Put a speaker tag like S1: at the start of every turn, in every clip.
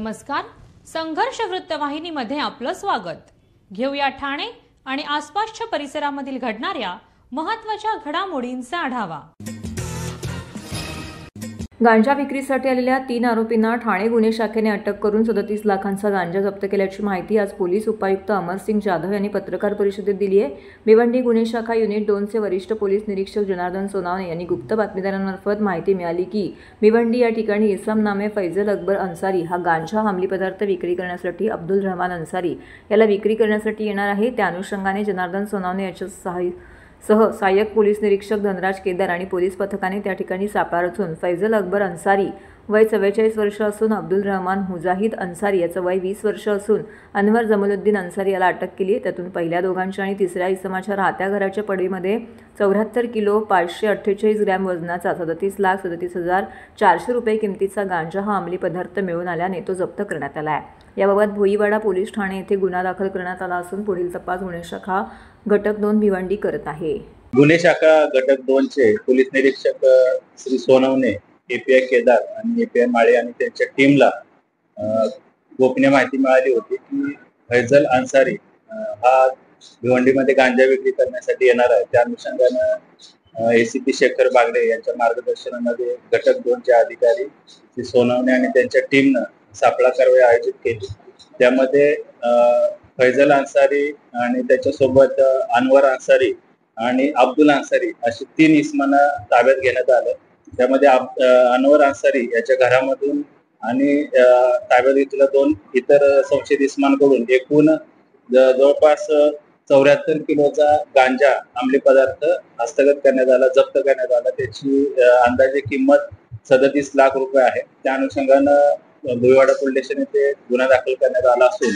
S1: नमस्कार. संघर्ष वृत्तवाहिनीमध्ये आपलं स्वागत. घेऊया ठाणे आणि आसपासच्या परिसरामधील घडणाऱ्या महत्त्वाच्या घडामोडींचा आढावा.
S2: गांजा विक्रीसाठी आलेल्या 3 आरोपींना ठाणे गुन्हे शाखेने अटक करून 37 लाखांचा गांजा जप्त केल्याची माहिती आज पोलीस उपायुक्त अमरसिंग जाधव यांनी पत्रकार परिषदेत दिली आहे. भिवंडी गुन्हे शाखा युनिट 2 चे वरिष्ठ पोलीस निरीक्षक जनार्दन सोनावणे यांनी गुप्त बातमीदारांमार्फत माहिती मिळाली की भिवंडी या ठिकाणी इसम नामे फैजल अकबर अन्सारी हा गांजा अंमली पदार्थ विक्री करण्यासाठी अब्दुल रहमान अन्सारी याला विक्री करण्यासाठी येणार आहे. त्या अनुषंगाने जनार्दन सोनावणे याच्या सहाय्यक पोलीस निरीक्षक धनराज केदार आणि पोलीस पथकाने त्या ठिकाणी सापळा रचून फैजल अकबर अन्सारी वय 44 वर्ष असून अब्दुल रहमान मुजाहिद अन्सारी याचं वय 20 वर्ष असून अनवर जमलुद्दीन अन्सारी याला अटक केली. त्यातून पहिल्या दोघांच्या आणि तिसऱ्या इसमाच्या राहत्या घराच्या पडीमध्ये 74 किलो 548 ग्रॅम वजनाचा 37,37,400 रुपये किमतीचा गांजा हा अंमली पदार्थ मिळून आल्याने तो जप्त करण्यात आला आहे. याबाबत भोईवाडा पोलीस ठाणे येथे गुन्हा दाखल करण्यात आला असून पुढील तपास गुन्हे शाखा घटक 2 भिवंडी करत आहे.
S3: गुन्हे शाखा घटक 2 चे पोलीस निरीक्षक श्री सोनवणे, एपीआय केदार आणि एपीआय माळे आणि त्यांच्या टीमला गोपनीय माहिती मिळाली होती की फैजल अन्सारी हा भिवंडीमध्ये गांजा विक्री करण्यासाठी येणार आहे. त्या अनुषंगाने एसीपी शेखर बागडे यांच्या मार्गदर्शनामध्ये घटक 2 चे अधिकारी श्री सोनवणे आणि त्यांच्या टीमनं सापळा कारवाई आयोजित केली. त्यामध्ये फैजल अन्सारी आणि त्याच्यासोबत अनवर अन्सारी आणि अब्दुल अन्सारी अशी 3 इसमांना ताब्यात घेण्यात आलं. त्यामध्ये अनवर अन्सारी याच्या घरामधून आणि ताब्यात घेतलेल्या 2 इतर संशयित इसमांकडून एकूण जवळपास 74 किलोचा गांजा अंमली पदार्थ हस्तगत करण्यात आला, जप्त करण्यात आला. त्याची अंदाजे किंमत 37 लाख रुपये आहे. त्या अनुषंगानं भोईवाडा पोलीस स्टेशन येथे गुन्हा दाखल करण्यात आला असून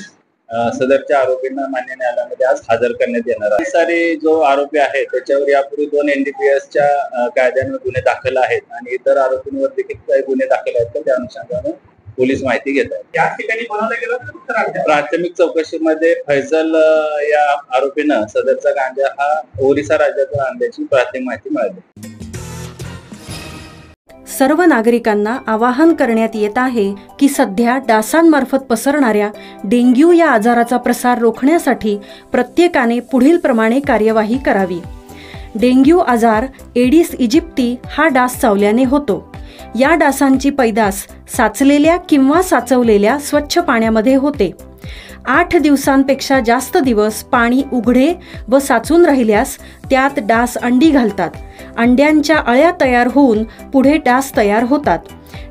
S3: सदरच्या आरोपींना मान्य न्यायालयामध्ये आज हजर करण्यात येणार आहे. अन्सारी जो आरोपी आहे त्याच्यावर यापूर्वी 2 NDPSच्या कायद्याने गुन्हे दाखल आहेत आणि इतर आरोपींवर देखील काही गुन्हे दाखल आहेत. तर त्या अनुषंगाने पोलीस माहिती घेत आहेत.
S4: या ठिकाणी बनवलं गेलं
S3: प्राथमिक चौकशीमध्ये फैजल या आरोपीनं सदरचा गांजा हा ओरिसा राज्यातून आणल्याची प्राथमिक माहिती मिळाली.
S5: सर्व नागरिकांना आवाहन करण्यात येत आहे की सध्या डासांमार्फत पसरणाऱ्या डेंग्यू या आजाराचा प्रसार रोखण्यासाठी प्रत्येकाने पुढील प्रमाणे कार्यवाही करावी. डेंग्यू आजार एडिस इजिप्ती हा डास चावल्याने होतो. या डासांची पैदास साचलेल्या किंवा साचवलेल्या स्वच्छ पाण्यामध्ये होते. 8 दिवसांपेक्षा जास्त दिवस पाणी उघडे व साचून राहिल्यास त्यात डास अंडी घालतात. अंड्यांच्या अळ्या तयार होऊन पुढे डास तयार होतात.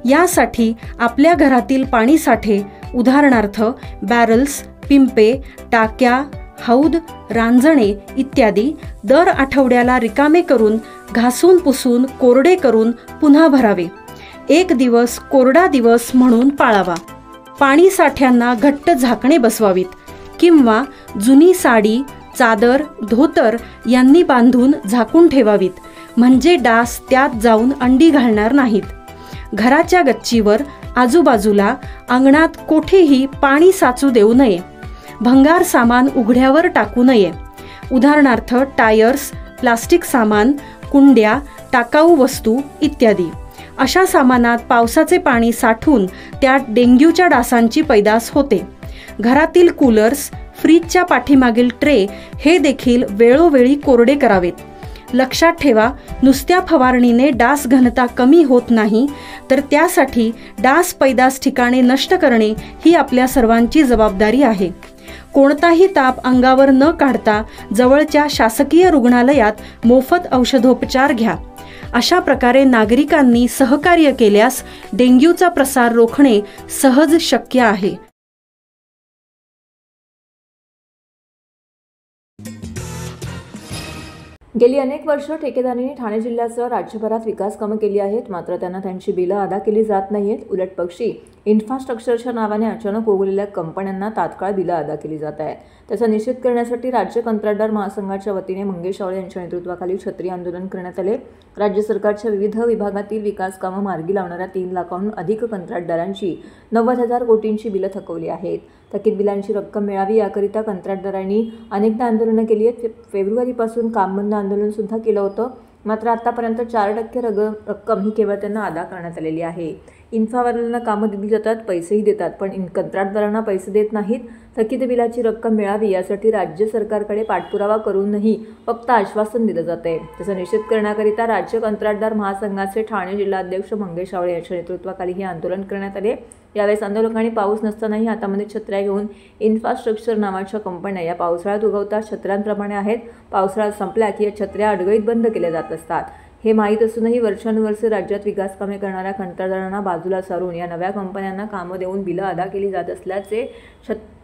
S5: यासाठी आपल्या घरातील पाणीसाठे उदाहरणार्थ बॅरल्स, पिंपे, टाक्या, हौद, रांजणे इत्यादी दर आठवड्याला रिकामे करून घासून पुसून कोरडे करून पुन्हा भरावे. 1 दिवस कोरडा दिवस म्हणून पाळावा. पाणी साठ्यांना घट्ट झाकणे बसवावीत किंवा जुनी साडी, चादर, धोतर यांनी बांधून झाकून ठेवावीत, म्हणजे डास त्यात जाऊन अंडी घालणार नाहीत. घराच्या गच्चीवर, आजूबाजूला, अंगणात कोठेही पाणी साचू देऊ नये. भंगार सामान उघड्यावर टाकू नये. उदाहरणार्थ टायर्स, प्लास्टिक सामान, कुंड्या, टाकाऊ वस्तू इत्यादी. अशा सामानात पावसाचे पाणी साठून त्यात डेंग्यूच्या डासांची पैदास होते. घरातील कूलर्स, फ्रीजच्या पाठीमागील ट्रे हे देखील वेळोवेळी कोरडे करावेत. लक्षात ठेवा, नुसत्या फवारणीने डास घनता कमी होत नाही, तर त्यासाठी डास पैदास ठिकाणे नष्ट करणे ही आपल्या सर्वांची जबाबदारी आहे. कोणताही ताप अंगावर न काढता जवळच्या शासकीय रुग्णालयात मोफत औषधोपचार घ्या. अशा प्रकारे नागरिकांनी सहकार्य केल्यास डेंग्यूचा प्रसार रोखणे सहज शक्य आहे.
S2: गेली अनेक वर्ष ठेकेदारांनी ठाणे जिल्ह्यासह राज्यभरात विकास कामं केली आहेत, मात्र त्यांना त्यांची बिलं अदा केली जात नाहीत. उलट पक्षी इन्फ्रास्ट्रक्चरच्या नावाने अचानक उगवलेल्या कंपन्यांना तात्काळ बिलं अदा केली जात आहेत. त्याचा निषेध करण्यासाठी राज्य कंत्राटदार महासंघाच्या वतीने मंगेश आवळे यांच्या नेतृत्वाखाली छत्री आंदोलन करण्यात आले. राज्य सरकारच्या विविध विभागातील विकास कामं मार्गी लावणाऱ्या 3 लाखांहून अधिक कंत्राटदारांची 90,000 कोटींची बिलं थकवली आहेत. थकीत बिलांची रक्कम मिळावी याकरिता कंत्राटदारांनी अनेकदा आंदोलनं केली आहेत. फेब्रुवारीपासून काम बंद आंदोलन सुद्धा केलं होतं. मात्र आतापर्यंत 4% रक्कम ही केवळ त्यांना अदा करण्यात आलेली आहे. इन्फ्रावाल्यांना कामं दिली जातात, पैसेही देतात, पण कंत्राटदारांना पैसे देत नाहीत. थकीत बिलाची रक्कम मिळावी यासाठी राज्य सरकारकडे पाठपुरावा करूनही फक्त आश्वासन दिलं जाते. त्याचा निषेध करण्याकरिता राज्य कंत्राटदार महासंघाचे ठाणे जिल्हाध्यक्ष मंगेश आवळे यांच्या नेतृत्वाखाली हे आंदोलन करण्यात आले. यावेळेस आंदोलकांनी पाऊस नसतानाही हातामध्ये छत्र्या घेऊन इन्फ्रास्ट्रक्चर नावाच्या कंपन्या या पावसाळ्यात उगवतात छत्र्यांप्रमाणे आहेत. पावसाळा संपला की या छत्र्या अडगळीत बंद केल्या जात असतात. हे माहीत असूनही वर्षानुवर्षे राज्यात विकास कामे करणाऱ्या कंत्राटदारांना बाजूला सारून या नव्या कंपन्यांना कामं देऊन बिलं अदा केली जात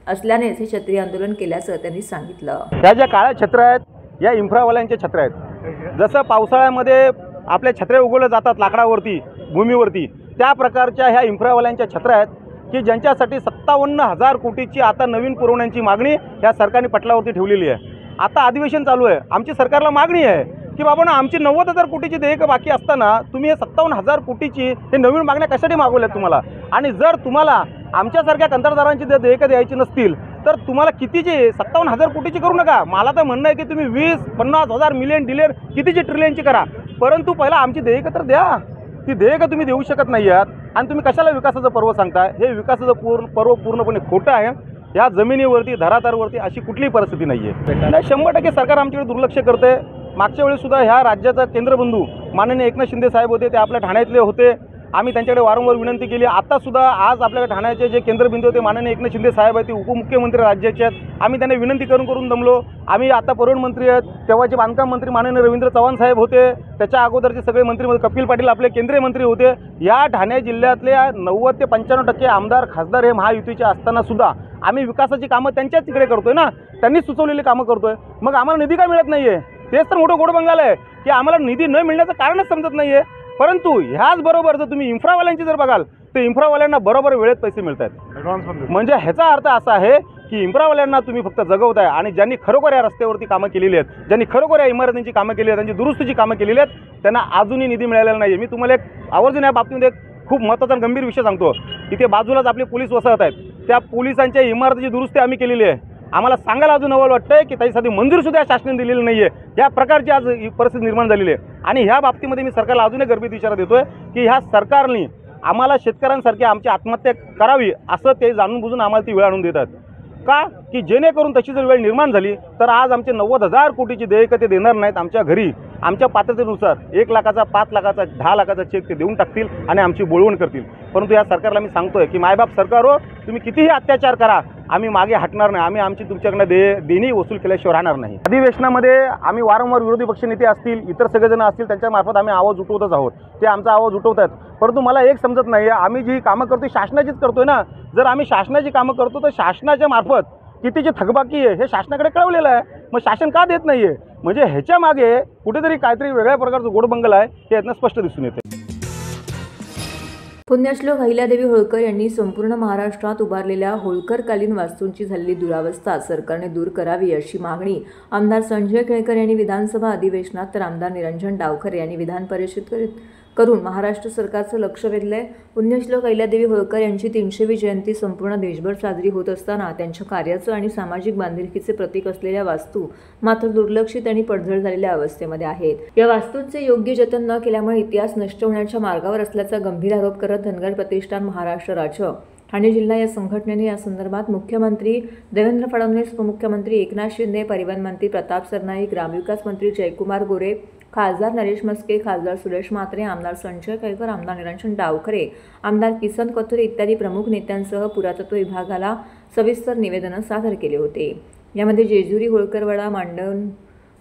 S2: असल्यानेच हे छत्री आंदोलन केल्याचं त्यांनी सांगितलं.
S6: ह्या ज्या काळ्या छत्र्या आहेत या इन्फ्रावाल्यांच्या छत्र्या आहेत. जसं पावसाळ्यामध्ये आपल्या छत्र्या उगवल्या जातात लाकडावरती भूमीवरती, त्या प्रकारच्या ह्या इन्फ्रावाल्यांच्या छत्र्या आहेत की ज्यांच्यासाठी 57,000 कोटीची आता नवीन पुरवण्याची मागणी ह्या सरकारने पटलावरती ठेवलेली आहे. आता अधिवेशन चालू आहे, आमची सरकारला मागणी आहे की बाबा ना आमची 90,000 कोटीची देयकं बाकी असताना तुम्ही हे 57,000 कोटीची हे नवीन मागण्या कशासाठी मागवल्यात तुम्हाला. आणि जर तुम्हाला आमच्यासारख्या कंत्राटदारांची जर देयकं द्यायची नसतील तर तुम्हाला कितीची 57,000 कोटीची करू नका. मला तर म्हणणं आहे की तुम्ही 20-50,000 मिलियन डिलेर कितीची ट्रिलियनची करा, परंतु पहिला आमची देयकं तर द्या. ती देयकं तुम्ही देऊ शकत नाही आहात आणि तुम्ही कशाला विकासाचं पर्व सांगताय. हे विकासाचं पर्व पूर्णपणे खोटं आहे. या जमिनीवरती धरातलवरती अशी कुठलीही परिस्थिती नाही आहे. 100% सरकार आमच्याकडे दुर्लक्ष करते. मागच्या वेळेसुद्धा ह्या राज्याचा केंद्रबिंदू माननीय एकनाथ शिंदे साहेब होते, ते आपल्या ठाण्यातले होते. आम्ही त्यांच्याकडे वारंवार विनंती केली. आतासुद्धा आज आपल्याकडे ठाण्याचे जे केंद्रबिंदू होते माननीय एकनाथ शिंदे साहेब आहेत, ते उपमुख्यमंत्री राज्याचे आहेत. आम्ही त्यांना विनंती करून दमलो. आम्ही आता परिवहन मंत्री आहेत, तेव्हाचे बांधकाम मंत्री माननीय रवींद्र चव्हाण साहेब होते, त्याच्या अगोदरचे सगळे मंत्री कपिल पाटील आपले केंद्रीय मंत्री होते. या ठाणे जिल्ह्यातल्या 90 ते 95% आमदार खासदार हे महायुतीचे असतानासुद्धा आम्ही विकासाची कामं त्यांच्याच तिकडे करतोय ना, त्यांनी सुचवलेली कामं करतोय. मग आम्हाला निधी का मिळत नाही आहे? तेच तर मोठं गोडबंगाल आहे की आम्हाला निधी न मिळण्याचं कारणच समजत नाही आहे. परंतु ह्याचबरोबर जर तुम्ही इन्फ्रावाल्यांची जर बघाल तर इन्फ्रावाल्यांना बरोबर वेळेत पैसे मिळत आहेत. म्हणजे ह्याचा अर्थ असा आहे की इन्फ्रावाल्यांना तुम्ही फक्त जगवताय आणि ज्यांनी खरोखर या रस्त्यावरती कामं केलेली आहेत, ज्यांनी खरोखर या इमारतींची कामं केली आहेत, त्यांची दुरुस्तीची कामं केलेली आहेत, त्यांना अजूनही निधी मिळालेला नाही आहे. मी तुम्हाला एक आवर्जून या बाबतीमध्ये खूप महत्त्वाचा गंभीर विषय सांगतो. इथे बाजूलाच आपले पोलीस वसळत आहेत, त्या पोलिसांच्या इमारतीची दुरुस्ती आम्ही केलेली आहे. आम्हाला सांगायला अजून नवल वाटतंय की त्यासाठी मंजुरीसुद्धा शासनाने दिलेली नाही आहे. या प्रकारची आज परिस्थिती निर्माण झालेली आहे. आणि ह्या बाबतीमध्ये मी सरकारला अजून एक गर्भित इशारा देतोय की ह्या सरकारने आम्हाला शेतकऱ्यांसारखी आमची आत्महत्या करावी असं ते जाणून बुजून आम्हाला ती वेळ आणून देतात. का की जेणेकरून तशी जर वेळ निर्माण झाली तर आज आमचे 90,000 कोटीची देयकं ते देणार नाहीत. आमच्या घरी आमच्या पात्रतेनुसार 1 लाखाचा 5 लाखाचा 10 लाखाचा चेक ते देऊन टाकतील आणि आमची बोलवण करतील. परंतु या सरकारला मी सांगतोय की मायबाप सरकार हो, तुम्ही कितीही अत्याचार करा, आम्ही मागे हटणार नाही. आम्ही आमची तुमच्याकडनं देणी वसूल केल्याशिवाय राहणार नाही. अधिवेशनामध्ये आम्ही वारंवार विरोधी पक्षनेते असतील, इतर सगळेजण असतील, त्यांच्यामार्फत आम्ही आवाज उठवतच आहोत. ते आमचा आवाज उठवत आहेत. परंतु मला एक समजत नाही आहे, आम्ही जी कामं करतोय शासनाचीच करतोय ना. जर आम्ही शासनाची कामं करतो तर शासनाच्या मार्फत कितीची थकबाकी आहे हे शासनाकडे कळवलेलं आहे. मग शासन का देत नाही आहे? म्हणजे ह्याच्या मागे कुठेतरी काहीतरी वेगळ्या प्रकारचं गोडबंगल आहे हे यातनं स्पष्ट दिसून येते.
S2: पुण्यश्लोक अहिल्यादेवी होळकर यांनी संपूर्ण महाराष्ट्रात उभारलेल्या होळकरकालीन वास्तूंची झालेली दुरावस्था सरकारने दूर करावी अशी मागणी आमदार संजय केळकर यांनी विधानसभा अधिवेशनात तर आमदार निरंजन डावखरे यांनी विधान परिषदेत करून महाराष्ट्र सरकारचं लक्ष वेधलंय. पुण्यश्लोक अहिल्यादेवी होळकर यांची 300वी जयंती संपूर्ण देशभर साजरी होत असताना त्यांच्या कार्याचं आणि सामाजिक बांधिलकीचे प्रतीक असलेल्या वास्तू मात्र दुर्लक्षित आणि पडझड झालेल्या अवस्थेमध्ये आहेत. या वास्तूंचे योग्य जतन न केल्यामुळे इतिहास नष्ट होण्याच्या मार्गावर असल्याचा गंभीर आरोप करत धनगर प्रतिष्ठान महाराष्ट्र राज्य ठाणे जिल्हा या संघटनेने या संदर्भात मुख्यमंत्री देवेंद्र फडणवीस, उपमुख्यमंत्री एकनाथ शिंदे, परिवहन मंत्री प्रताप सरनाईक, ग्रामविकास मंत्री जयकुमार गोरे, खासदार नरेश मस्के, खासदार सुरेश म्हात्रे, आमदार संजय केळकर, आमदार निरंजन डावखरे, आमदार किसन कथोरे इत्यादी प्रमुख नेत्यांसह पुरातत्व विभागाला सविस्तर निवेदनं सादर केले होते. यामध्ये जेजुरी, होळकरवाडा,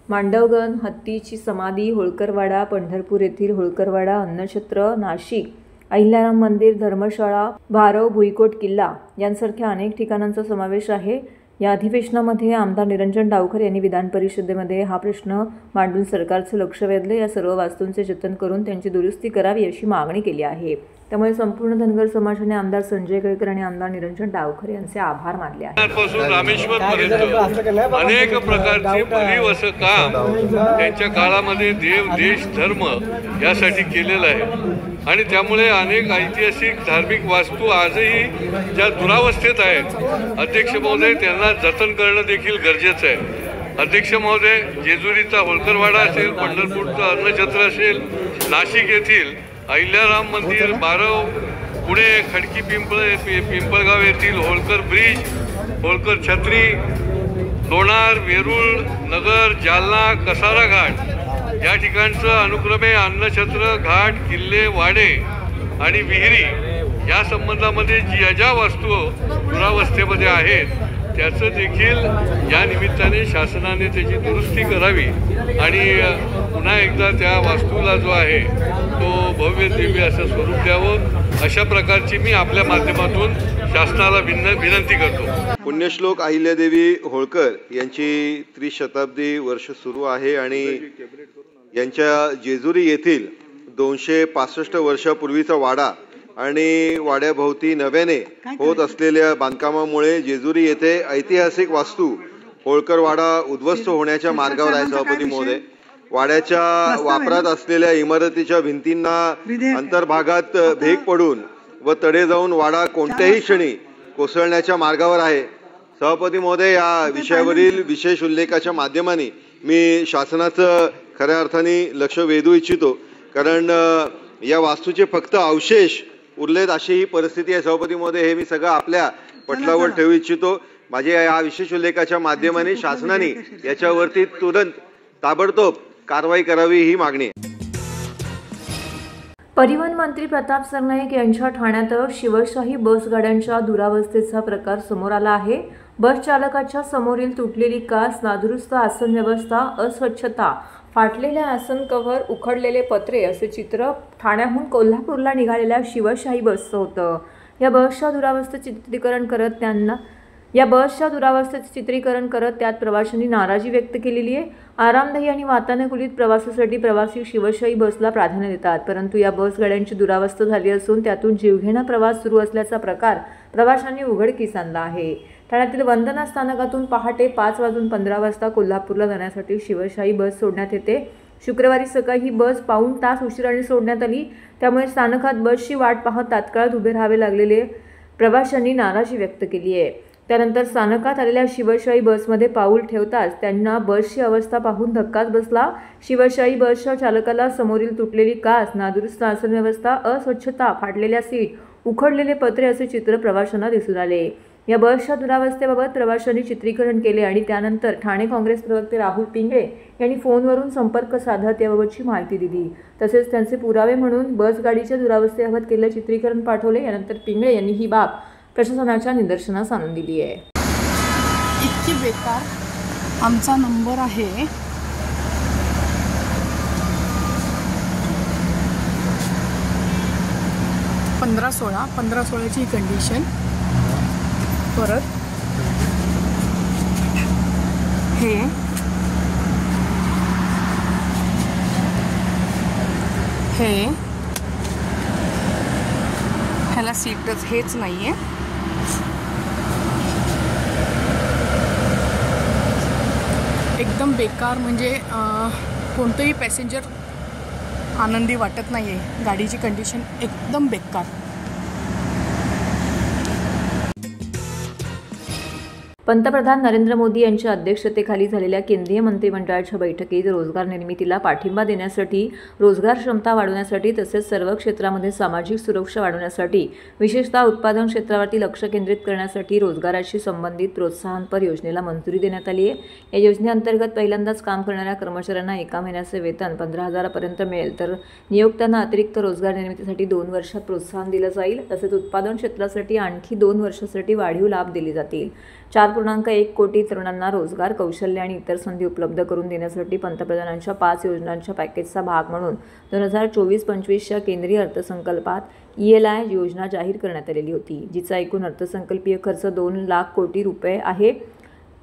S2: मांडवगण, हत्तीची समाधी, होळकरवाडा, पंढरपूर येथील होळकरवाडा, अन्नछत्र, नाशिक, अहिल्याराम मंदिर, धर्मशाळा, भारव, भुईकोट किल्ला यांसारख्या अनेक ठिकाणांचा समावेश आहे. या अधिवेशनामध्ये आमदार निरंजन डावखरे यांनी विधान परिषदेमध्ये हा प्रश्न मांडून सरकारचं लक्ष वेधले. या सर्व वास्तूंचे जतन करून त्यांची दुरुस्ती करावी अशी मागणी केली आहे. त्यामुळे संपूर्ण धनगर समाजाने आमदार संजय केळकर आणि आमदार निरंजन डावखरे यांचे आभार मानले आहेत.
S7: रामेश्वरपर्यंत अनेक प्रकारचे भरीव असं काम त्यांच्या काळामध्ये देव, देश, धर्म यासाठी केलेलं आहे आणि त्यामुळे अनेक ऐतिहासिक धार्मिक वास्तू आजही ज्या दुरावस्थेत आहेत, अध्यक्ष महोदय, त्यांना जतन करणं देखील गरजेचं आहे. अध्यक्ष महोदय, जेजुरीचा होळकरवाडा असेल, पंढरपूरचं अन्नछत्र असेल, नाशिक येथील अहिल्याराम मंदिर, बारव, पुणे खडकी पिंपळगाव येथील होळकर ब्रिज, होळकर छत्री, लोणार, वेरूळ नगर, जालना, कसारा घाट या ठिकाणचं अनुक्रमे अन्नछत्र, घाट, किल्ले, वाडे आणि विहिरी या संबंधामध्ये ज्या वास्तू दुरावस्थेमध्ये आहेत त्याचं देखील या निमित्ताने शासनाने त्याची दुरुस्ती करावी आणि पुन्हा एकदा त्या वास्तूला जो आहे तो भव्य दिव्य असं स्वरूप द्यावं, अशा प्रकारची मी आपल्या माध्यमातून शासनाला विनंती करतो.
S8: पुण्यश्लोक अहिल्यादेवी होळकर यांची त्रिशताब्दी वर्ष सुरू आहे आणि यांच्या जेजुरी येथील 265 वर्षापूर्वीचा वाडा आणि वाड्याभोवती नव्याने होत असलेल्या बांधकामामुळे जेजुरी येथे ऐतिहासिक वास्तू होळकर वाडा उद्ध्वस्त होण्याच्या मार्गावर आहे. सभापती महोदय, वाड्याच्या वापरात असलेल्या इमारतीच्या भिंतींना अंतर्भागात भेग पडून व तडे जाऊन वाडा कोणत्याही क्षणी कोसळण्याच्या मार्गावर आहे. सभापती महोदय, या विषयावरील विशेष उल्लेखाच्या माध्यमाने मी शासनाचं खऱ्या अर्थाने लक्ष वेधू इच्छितो, कारण या वास्तूचे फक्त अवशेष उरलेत अशी ही परिस्थिती आहे. सभापती महोदय, हे मी सगळं आपल्या पटलावर ठेवू इच्छितो. माझ्या या विशेष उल्लेखाच्या माध्यमाने शासनाने याच्यावरती तुरंत ताबडतोब कारवाई करावी ही मागणी आहे.
S2: परिवहन मंत्री प्रताप सरनाईक यांच्या ठाण्यात शिवशाही बस गाड्यांच्या दुरावस्थेचा प्रकार समोर आला आहे. बस चालकाच्या समोरील तुटलेली काच, नादुरुस्त आसन व्यवस्था, अस्वच्छता, फाटलेले आसन कव्हर, उखडलेले पत्रे असे चित्र ठाण्याहून कोल्हापूरला निघालेल्या शिवशाही बसचं होतं. या बसच्या दुरावस्थेचे चित्रीकरण करत त्यात प्रवाशांनी नाराजी व्यक्त केलेली आहे. आरामदायी आणि वातानुकूलित प्रवासासाठी प्रवासी शिवशाही बसला प्राधान्य देतात, परंतु या बस गाड्यांची दुरावस्था झाली असून त्यातून जीवघेणा प्रवास सुरू असल्याचा प्रकार प्रवाशांनी उघडकीस आणला आहे. ठाण्यातील वंदना स्थानकातून पहाटे 5:15 कोल्हापूरला जाण्यासाठी शिवशाही बस सोडण्यात येते. शुक्रवारी सकाळी ही बस पाऊण तास उशिराने सोडण्यात आली, त्यामुळे स्थानकात बसची वाट पाहत तात्काळ उभे राहावे लागलेले प्रवाशांनी नाराजी व्यक्त केली आहे. त्यानंतर स्थानकात आलेल्या शिवशाही बसमध्ये पाऊल ठेवताच त्यांना बसची अवस्था पाहून धक्काच बसला. शिवशाही बसच्या चालकाला समोरील तुटलेली काच, नादुरुस्त आसन व्यवस्था, अस्वच्छता, फाटलेल्या सीट, उखडलेले पत्रे असे चित्र प्रवाशांना दिसून आले. या बसच्या दुरावस्थेबाबत प्रवाशांनी चित्रीकरण केले आणि त्यानंतर ठाणे काँग्रेस प्रवक्ते राहुल पिंगळे यांनी फोनवरून संपर्क साधत याबाबतची माहिती दिली. तसेच त्यांचे पुरावे म्हणून बस गाडीच्या दुरावस्थेबाबत केलेले चित्रीकरण पाठवले. यानंतर पिंगळे यांनी ही बाब प्रशासनाच्या निदर्शनास आणून दिली आहे.
S9: इतकी बेकार. आमचा नंबर आहे 1516 कंडिशन. परत हे ह्याला सीटच हेच नाहीये. एकदम बेकार, म्हणजे कोणतंही पॅसेंजर आनंदी वाटत नाहीये. गाडीची कंडिशन एकदम बेकार.
S2: पंतप्रधान नरेंद्र मोदी यांच्या अध्यक्षतेखाली झालेल्या केंद्रीय मंत्रिमंडळाच्या बैठकीत रोजगार निर्मितीला पाठिंबा देण्यासाठी, रोजगार क्षमता वाढवण्यासाठी तसेच सर्व क्षेत्रामध्ये सामाजिक सुरक्षा वाढवण्यासाठी, विशेषतः उत्पादन क्षेत्रावरती लक्ष केंद्रित करण्यासाठी रोजगाराशी संबंधित प्रोत्साहनपर योजनेला मंजुरी देण्यात आली आहे. या योजनेअंतर्गत पहिल्यांदाच काम करणाऱ्या कर्मचाऱ्यांना एका महिन्याचे वेतन 15,000 पर्यंत मिळेल, तर नियोक्त्यांना अतिरिक्त रोजगार निर्मितीसाठी 2 वर्षात प्रोत्साहन दिलं जाईल. तसेच उत्पादन क्षेत्रासाठी आणखी 2 वर्षासाठी वाढीव लाभ दिले जातील. 4.1 कोटी तरुणांना रोजगार, कौशल्य आणि इतर संधी उपलब्ध करून देण्यासाठी पंतप्रधानांच्या 5 योजनांच्या पॅकेजचा भाग म्हणून 2024-25च्या केंद्रीय अर्थसंकल्पात ELI योजना जाहीर करण्यात आलेली होती, जिचा एकूण अर्थसंकल्पीय खर्च 2 लाख कोटी रुपये आहे.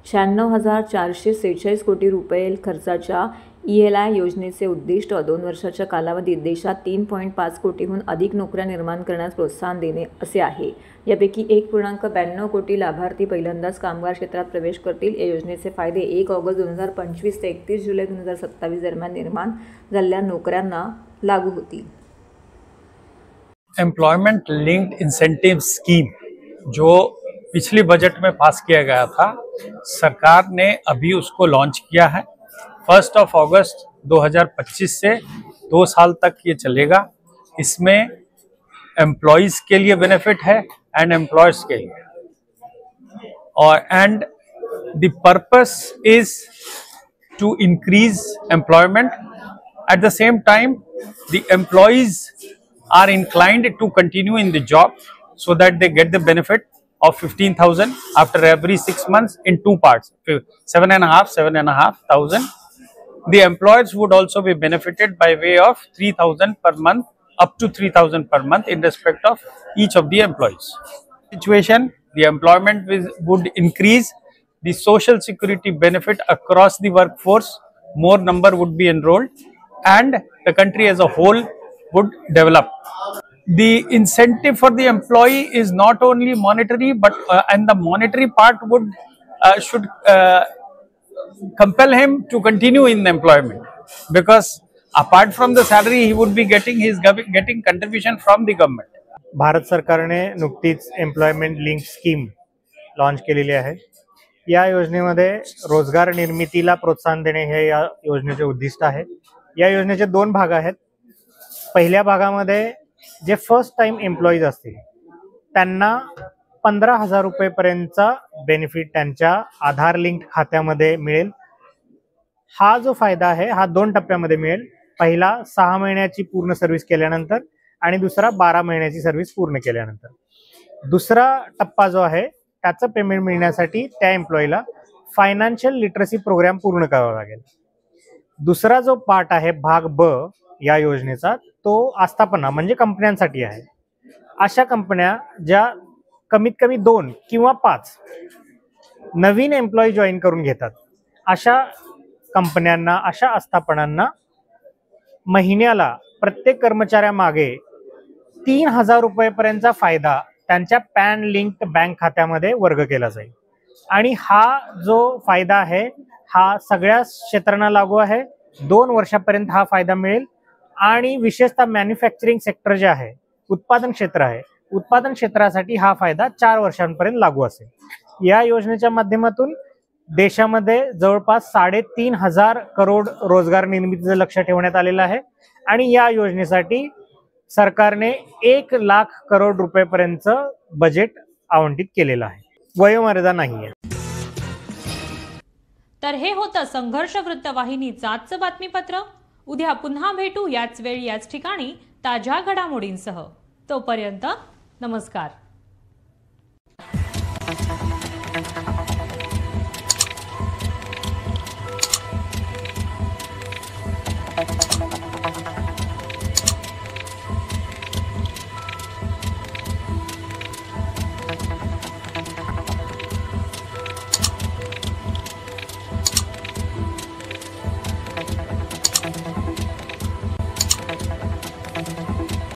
S2: 96,446 कोटी रुपये खर्चाच्या ELI योजनेचे उद्दिष्ट 2 वर्षाच्या कालावधीत देशात 3.5 कोटीहून अधिक नोकऱ्या निर्माण करण्यास प्रोत्साहन देणे असे आहे. यापैकी 1.92 कोटी लाभार्थी पहिल्यांदाच कामगार क्षेत्रात प्रवेश करतील. या योजनेचे फायदे 1 ऑगस्ट 2025 ते 31 जुलै 2027 दरम्यान निर्माण झालेल्या नोकऱ्यांना लागू होतील.
S10: एम्प्लॉयमेंट लिंक्ड इंसेंटिव स्कीम जो पिछली बजट में पास किया गया था, सरकार ने अभी उसको लॉन्च किया है. 1 अगस्त 2025 से 2 साल तक ये चलेगा. इसमें एम्प्लॉयज के लिए बेनिफिट है एंड एम्प्लॉयर्स के लिए, और and the purpose is to increase employment. At the same time, the employees are inclined to continue in the job so that they get the benefit of 15,000 after every 6 months in two parts, 7,500. The employers would also be benefited by way of 3,000 per month, up to 3,000 per month in respect of each of the employees. Situation, the employment would increase, the social security benefit across the workforce, more number would be enrolled, and the country as a whole would develop. The incentive for the employee is not only monetary, but and the monetary part should compel him to continue in employment, because apart from the salary he would be getting contribution from the government.
S11: Bharat सरकारने नुकतीच employment link scheme launch केलेली आहे. या योजनेमध्ये रोजगार निर्मितीला प्रोत्साहन देणे हे या योजनेचे उद्दिष्ट आहे. या योजनेचे 2 भाग आहेत. पहिल्या भागामध्ये जे फर्स्ट टाइम एम्प्लॉईज असतील त्यांना 15,000 रुपयेपर्यंतचा बेनिफिट त्यांच्या आधार लिंक्ड खात्यामध्ये मिळेल. हा जो फायदा आहे हा 2 टप्प्यामध्ये मिळेल. पहिला 6 महिन्याची पूर्ण सर्व्हिस केल्यानंतर आणि दुसरा 12 महिन्याची सर्व्हिस पूर्ण केल्यानंतर. दुसरा टप्पा जो आहे त्याचं पेमेंट मिळण्यासाठी त्या एम्प्लॉईला फायनान्शियल लिटरसी प्रोग्राम पूर्ण करावा लागेल. दुसरा जो पार्ट आहे भाग ब या योजनेचा तो आस्थापना म्हणजे कंपन्यांसाठी आहे. अशा कंपन्या ज्या कमीत कमी 2 किंवा 5 नवीन एम्प्लॉई जॉईन करून घेतात अशा कंपन्यांना, अशा आस्थापनांना महिन्याला प्रत्येक कर्मचाऱ्यामागे 3,000 रुपयेपर्यंतचा फायदा त्यांच्या पॅन लिंक्ड बँक खात्यामध्ये वर्ग केला जाईल. आणि हा जो फायदा आहे हा सगळ्या क्षेत्रांना लागू आहे. 2 वर्षापर्यंत हा फायदा मिळेल. आणि विशेषतः मॅन्युफॅक्चरिंग सेक्टर जे आहे, उत्पादन क्षेत्र आहे, उत्पादन क्षेत्रासाठी हा फायदा 4 वर्षांपर्यंत लागू असेल. या योजनेच्या माध्यमातून देशामध्ये जवळपास 3,500 करोड रोजगार निर्मितीचं लक्ष ठेवण्यात आलेलं आहे. आणि या योजनेसाठी सरकारने 1 लाख करोड रुपयेपर्यंतचं बजेट आवंटित केलेलं आहे. वयोमर्यादा नाहीये.
S1: तर हे होतं संघर्ष वृत्तवाहिनीचं आजचं बातमीपत्र. उद्या पुन्हा भेटू याच वेळी याच ठिकाणी ताज्या घडामोडींसह. तोपर्यंत नमस्कार.